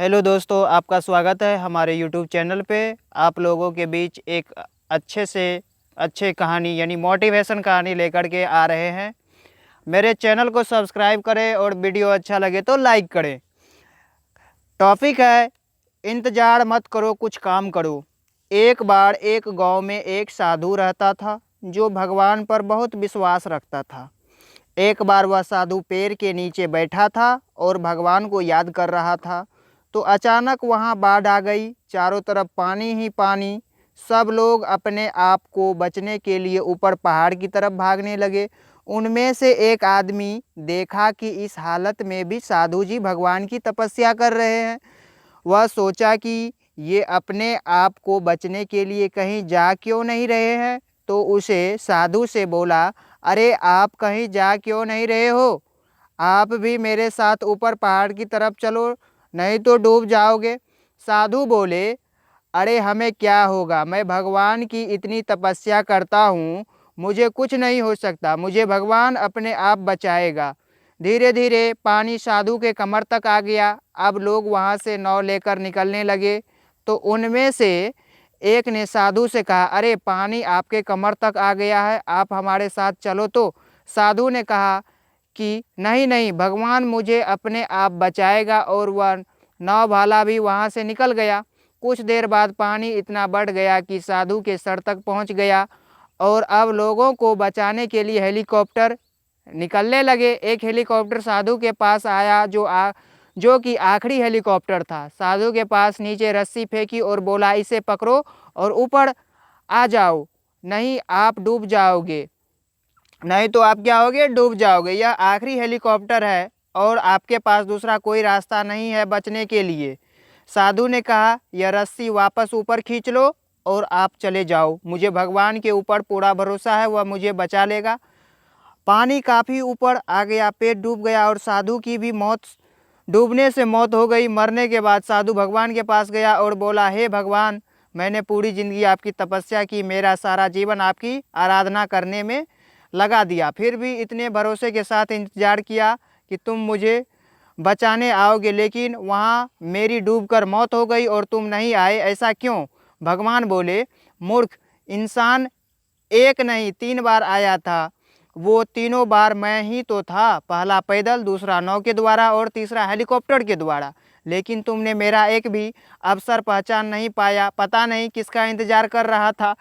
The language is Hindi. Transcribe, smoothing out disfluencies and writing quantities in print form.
हेलो दोस्तों, आपका स्वागत है हमारे यूट्यूब चैनल पे। आप लोगों के बीच एक अच्छे से अच्छे कहानी यानी मोटिवेशन कहानी लेकर के आ रहे हैं। मेरे चैनल को सब्सक्राइब करें और वीडियो अच्छा लगे तो लाइक करें। टॉपिक है, इंतज़ार मत करो, कुछ काम करो। एक बार एक गांव में एक साधु रहता था जो भगवान पर बहुत विश्वास रखता था। एक बार वह साधु पेड़ के नीचे बैठा था और भगवान को याद कर रहा था। तो अचानक वहाँ बाढ़ आ गई। चारों तरफ पानी ही पानी। सब लोग अपने आप को बचने के लिए ऊपर पहाड़ की तरफ भागने लगे। उनमें से एक आदमी देखा कि इस हालत में भी साधु जी भगवान की तपस्या कर रहे हैं। वह सोचा कि ये अपने आप को बचने के लिए कहीं जा क्यों नहीं रहे हैं। तो उसे साधु से बोला, अरे आप कहीं जा क्यों नहीं रहे हो? आप भी मेरे साथ ऊपर पहाड़ की तरफ चलो, नहीं तो डूब जाओगे। साधु बोले, अरे हमें क्या होगा, मैं भगवान की इतनी तपस्या करता हूँ, मुझे कुछ नहीं हो सकता, मुझे भगवान अपने आप बचाएगा। धीरे धीरे पानी साधु के कमर तक आ गया। अब लोग वहाँ से नाव लेकर निकलने लगे। तो उनमें से एक ने साधु से कहा, अरे पानी आपके कमर तक आ गया है, आप हमारे साथ चलो। तो साधु ने कहा कि नहीं नहीं, भगवान मुझे अपने आप बचाएगा। और वह नाव वाला भी वहाँ से निकल गया। कुछ देर बाद पानी इतना बढ़ गया कि साधु के सर तक पहुँच गया। और अब लोगों को बचाने के लिए हेलीकॉप्टर निकलने लगे। एक हेलीकॉप्टर साधु के पास आया जो कि आखिरी हेलीकॉप्टर था। साधु के पास नीचे रस्सी फेंकी और बोला, इसे पकड़ो और ऊपर आ जाओ, नहीं आप डूब जाओगे, नहीं तो आप क्या होगे, डूब जाओगे। यह आखिरी हेलीकॉप्टर है और आपके पास दूसरा कोई रास्ता नहीं है बचने के लिए। साधु ने कहा, यह रस्सी वापस ऊपर खींच लो और आप चले जाओ, मुझे भगवान के ऊपर पूरा भरोसा है, वह मुझे बचा लेगा। पानी काफ़ी ऊपर आ गया, पेट डूब गया और साधु की भी डूबने से मौत हो गई। मरने के बाद साधु भगवान के पास गया और बोला, हे भगवान, मैंने पूरी ज़िंदगी आपकी तपस्या की, मेरा सारा जीवन आपकी आराधना करने में लगा दिया, फिर भी इतने भरोसे के साथ इंतज़ार किया कि तुम मुझे बचाने आओगे, लेकिन वहाँ मेरी डूबकर मौत हो गई और तुम नहीं आए, ऐसा क्यों? भगवान बोले, मूर्ख इंसान, एक नहीं 3 बार आया था। वो तीनों बार मैं ही तो था, पहला पैदल, दूसरा नाव के द्वारा और तीसरा हेलीकॉप्टर के द्वारा। लेकिन तुमने मेरा एक भी अवसर पहचान नहीं पाया, पता नहीं किसका इंतज़ार कर रहा था।